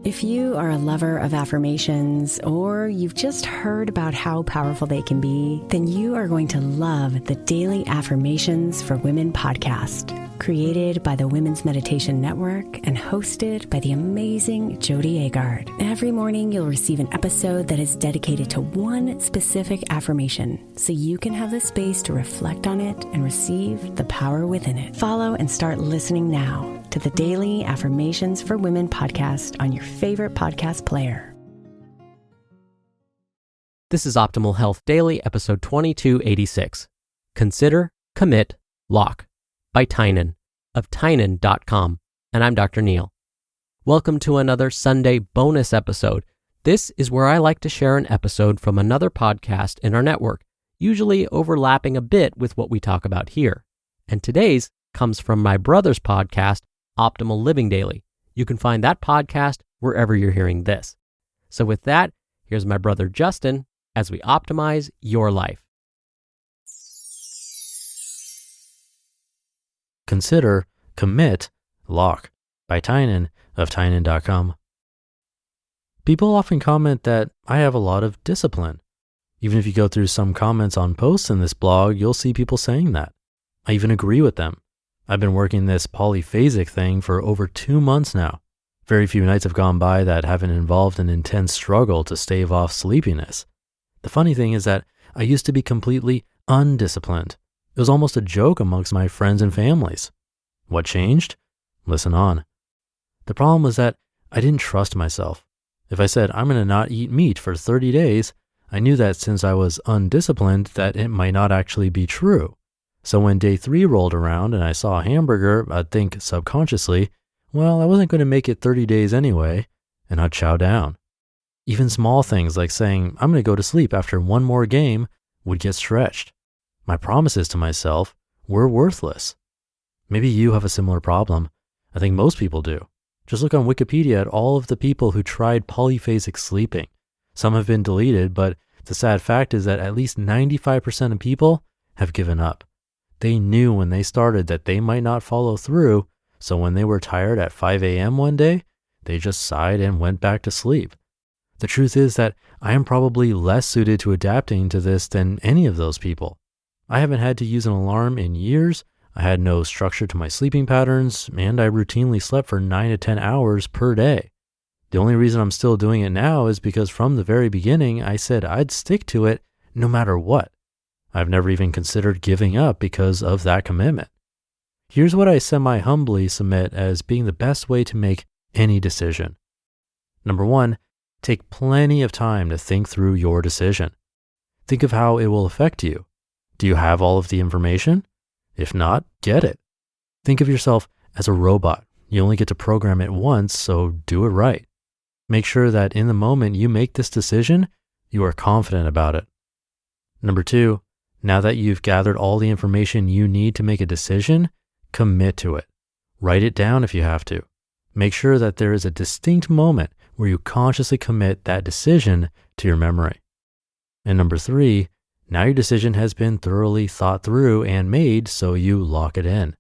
If you are a lover of affirmations or you've just heard about how powerful they can be, then you are going to love the Daily Affirmations for Women podcast, created by the Women's Meditation Network and hosted by the amazing Jody Agard. Every morning, you'll receive an episode that is dedicated to one specific affirmation, so you can have the space to reflect on it and receive the power within it. Follow and start listening now to the Daily Affirmations for Women podcast on your favorite podcast player. This is Optimal Health Daily, episode 2286. Consider, Commit, Lock by Tynan of Tynan.com. And I'm Dr. Neil. Welcome to another Sunday bonus episode. This is where I like to share an episode from another podcast in our network, usually overlapping a bit with what we talk about here. And today's comes from my brother's podcast, Optimal Living Daily. You can find that podcast wherever you're hearing this. So with that, here's my brother Justin as we optimize your life. Consider, Commit, Lock by Tynan of Tynan.com. People often comment that I have a lot of discipline. Even if you go through some comments on posts in this blog, you'll see people saying that. I even agree with them. I've been working this polyphasic thing for over 2 months now. Very few nights have gone by that haven't involved an intense struggle to stave off sleepiness. The funny thing is that I used to be completely undisciplined. It was almost a joke amongst my friends and families. What changed? Listen on. The problem was that I didn't trust myself. If I said I'm going to not eat meat for 30 days, I knew that since I was undisciplined that it might not actually be true. So when day 3 rolled around and I saw a hamburger, I'd think subconsciously, well, I wasn't going to make it 30 days anyway, and I'd chow down. Even small things like saying I'm going to go to sleep after one more game would get stretched. My promises to myself were worthless. Maybe you have a similar problem. I think most people do. Just look on Wikipedia at all of the people who tried polyphasic sleeping. Some have been deleted, but the sad fact is that at least 95% of people have given up. They knew when they started that they might not follow through, so when they were tired at 5 a.m. one day, they just sighed and went back to sleep. The truth is that I am probably less suited to adapting to this than any of those people. I haven't had to use an alarm in years, I had no structure to my sleeping patterns, and I routinely slept for 9 to 10 hours per day. The only reason I'm still doing it now is because from the very beginning, I said I'd stick to it no matter what. I've never even considered giving up because of that commitment. Here's what I semi-humbly submit as being the best way to make any decision. Number 1, take plenty of time to think through your decision. Think of how it will affect you. Do you have all of the information? If not, get it. Think of yourself as a robot. You only get to program it once, so do it right. Make sure that in the moment you make this decision, you are confident about it. Number 2, now that you've gathered all the information you need to make a decision, commit to it. Write it down if you have to. Make sure that there is a distinct moment where you consciously commit that decision to your memory. And number 3, now your decision has been thoroughly thought through and made, so you lock it in.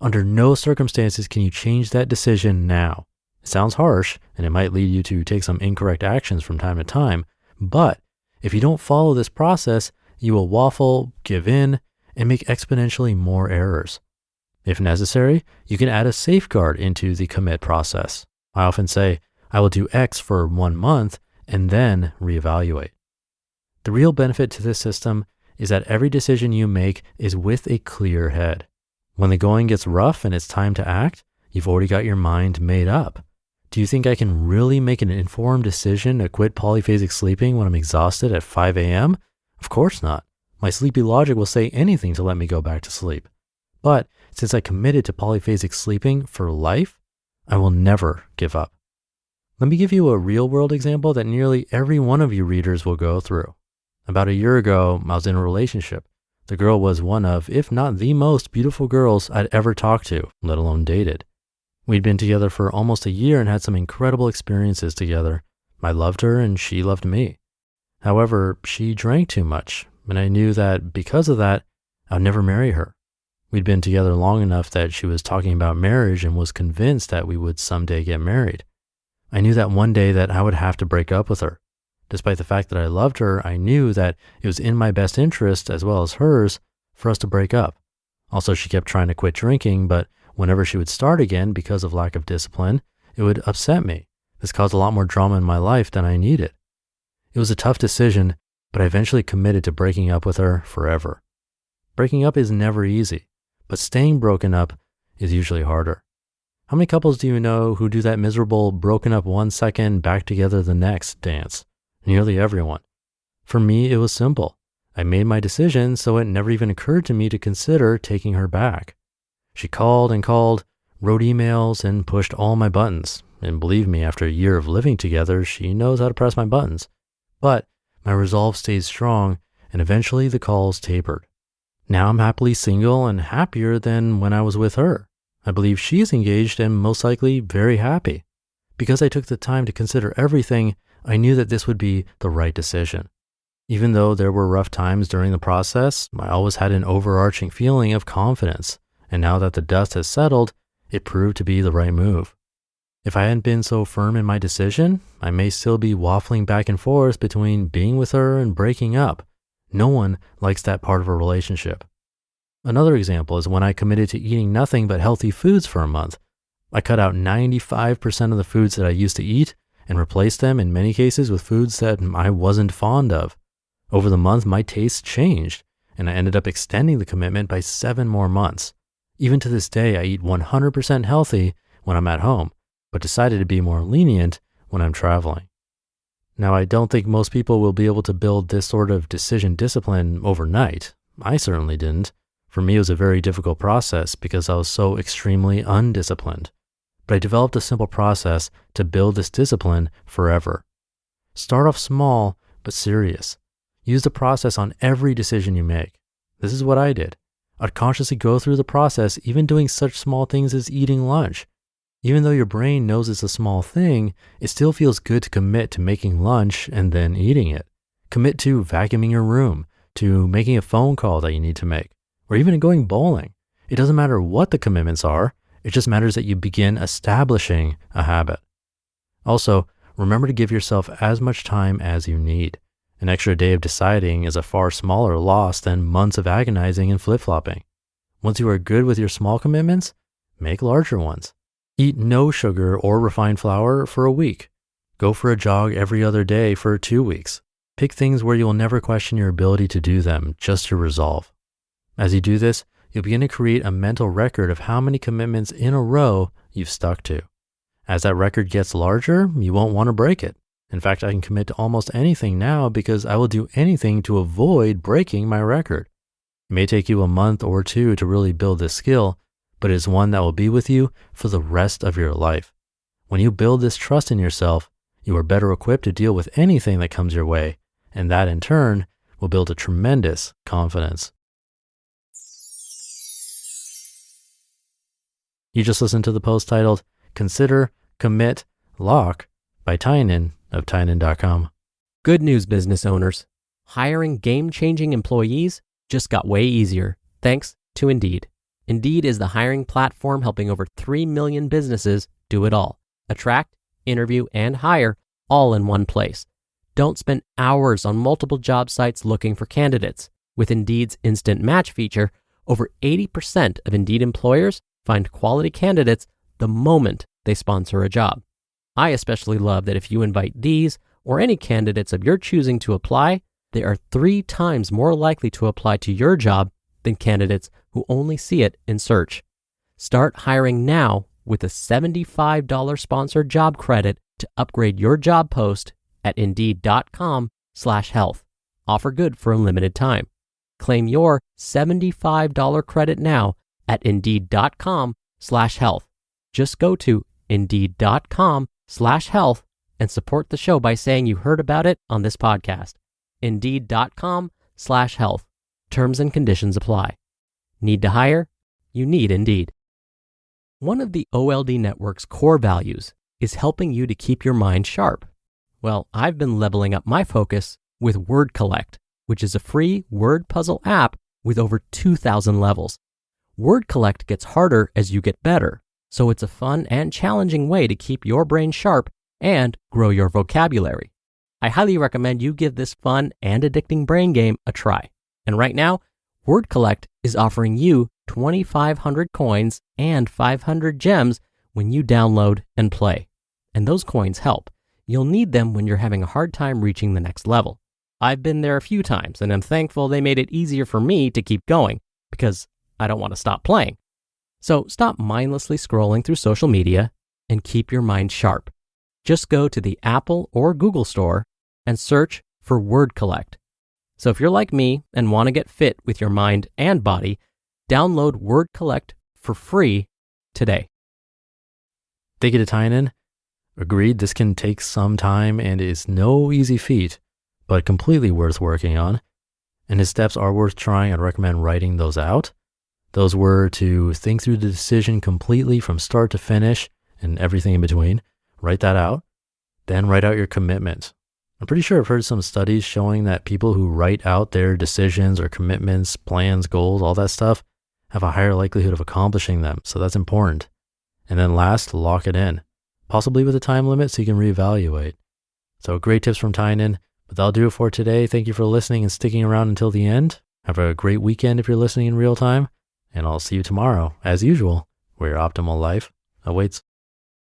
Under no circumstances can you change that decision now. It sounds harsh, and it might lead you to take some incorrect actions from time to time, but if you don't follow this process, you will waffle, give in, and make exponentially more errors. If necessary, you can add a safeguard into the commit process. I often say, I will do X for 1 month and then reevaluate. The real benefit to this system is that every decision you make is with a clear head. When the going gets rough and it's time to act, you've already got your mind made up. Do you think I can really make an informed decision to quit polyphasic sleeping when I'm exhausted at 5 a.m.? Of course not. My sleepy logic will say anything to let me go back to sleep. But since I committed to polyphasic sleeping for life, I will never give up. Let me give you a real-world example that nearly every one of you readers will go through. About a year ago, I was in a relationship. The girl was one of, if not the most beautiful girls I'd ever talked to, let alone dated. We'd been together for almost a year and had some incredible experiences together. I loved her and she loved me. However, she drank too much, and I knew that because of that, I'd never marry her. We'd been together long enough that she was talking about marriage and was convinced that we would someday get married. I knew that one day that I would have to break up with her. Despite the fact that I loved her, I knew that it was in my best interest, as well as hers, for us to break up. Also, she kept trying to quit drinking, but whenever she would start again because of lack of discipline, it would upset me. This caused a lot more drama in my life than I needed. It was a tough decision, but I eventually committed to breaking up with her forever. Breaking up is never easy, but staying broken up is usually harder. How many couples do you know who do that miserable broken up 1 second, back together the next dance? Nearly everyone. For me, it was simple. I made my decision, so it never even occurred to me to consider taking her back. She called and called, wrote emails, and pushed all my buttons. And believe me, after a year of living together, she knows how to press my buttons. But my resolve stayed strong, and eventually the calls tapered. Now I'm happily single and happier than when I was with her. I believe she's engaged and most likely very happy. Because I took the time to consider everything, I knew that this would be the right decision. Even though there were rough times during the process, I always had an overarching feeling of confidence. And now that the dust has settled, it proved to be the right move. If I hadn't been so firm in my decision, I may still be waffling back and forth between being with her and breaking up. No one likes that part of a relationship. Another example is when I committed to eating nothing but healthy foods for a month. I cut out 95% of the foods that I used to eat and replaced them in many cases with foods that I wasn't fond of. Over the month, my tastes changed, and I ended up extending the commitment by 7 more months. Even to this day, I eat 100% healthy when I'm at home, but decided to be more lenient when I'm traveling. Now, I don't think most people will be able to build this sort of decision discipline overnight. I certainly didn't. For me, it was a very difficult process because I was so extremely undisciplined. But I developed a simple process to build this discipline forever. Start off small, but serious. Use the process on every decision you make. This is what I did. I'd consciously go through the process, even doing such small things as eating lunch. Even though your brain knows it's a small thing, it still feels good to commit to making lunch and then eating it. Commit to vacuuming your room, to making a phone call that you need to make, or even going bowling. It doesn't matter what the commitments are. It just matters that you begin establishing a habit. Also, remember to give yourself as much time as you need. An extra day of deciding is a far smaller loss than months of agonizing and flip-flopping. Once you are good with your small commitments, make larger ones. Eat no sugar or refined flour for a week. Go for a jog every other day for 2 weeks. Pick things where you will never question your ability to do them, just your resolve. As you do this, you'll begin to create a mental record of how many commitments in a row you've stuck to. As that record gets larger, you won't want to break it. In fact, I can commit to almost anything now because I will do anything to avoid breaking my record. It may take you a month or 2 to really build this skill, but it is one that will be with you for the rest of your life. When you build this trust in yourself, you are better equipped to deal with anything that comes your way, and that in turn will build a tremendous confidence. You just listened to the post titled, Consider, Commit, Lock by Tynan of Tynan.com. Good news, business owners. Hiring game-changing employees just got way easier thanks to Indeed. Indeed is the hiring platform helping over 3 million businesses do it all. Attract, interview, and hire all in one place. Don't spend hours on multiple job sites looking for candidates. With Indeed's Instant Match feature, over 80% of Indeed employers find quality candidates the moment they sponsor a job. I especially love that if you invite these or any candidates of your choosing to apply, they are 3 times more likely to apply to your job than candidates who only see it in search. Start hiring now with a $75 sponsored job credit to upgrade your job post at Indeed.com/health. Offer good for a limited time. Claim your $75 credit now at Indeed.com/health. Just go to Indeed.com/health and support the show by saying you heard about it on this podcast. Indeed.com/health. Terms and conditions apply. Need to hire? You need Indeed. One of the OLD Network's core values is helping you to keep your mind sharp. Well, I've been leveling up my focus with Word Collect, which is a free word puzzle app with over 2,000 levels. Word Collect gets harder as you get better, so it's a fun and challenging way to keep your brain sharp and grow your vocabulary. I highly recommend you give this fun and addicting brain game a try. And right now, Word Collect is offering you 2,500 coins and 500 gems when you download and play. And those coins help. You'll need them when you're having a hard time reaching the next level. I've been there a few times, and I'm thankful they made it easier for me to keep going because I don't want to stop playing. So stop mindlessly scrolling through social media and keep your mind sharp. Just go to the Apple or Google store and search for Word Collect. So if you're like me and want to get fit with your mind and body, download Word Collect for free today. Thank you to Tynan. Agreed, this can take some time and is no easy feat, but completely worth working on. And his steps are worth trying. I'd recommend writing those out. Those were to think through the decision completely from start to finish and everything in between. Write that out. Then write out your commitment. I'm pretty sure I've heard some studies showing that people who write out their decisions or commitments, plans, goals, all that stuff, have a higher likelihood of accomplishing them. So that's important. And then last, lock it in, possibly with a time limit so you can reevaluate. So great tips from Tynan, but that'll do it for today. Thank you for listening and sticking around until the end. Have a great weekend if you're listening in real time, and I'll see you tomorrow, as usual, where your optimal life awaits.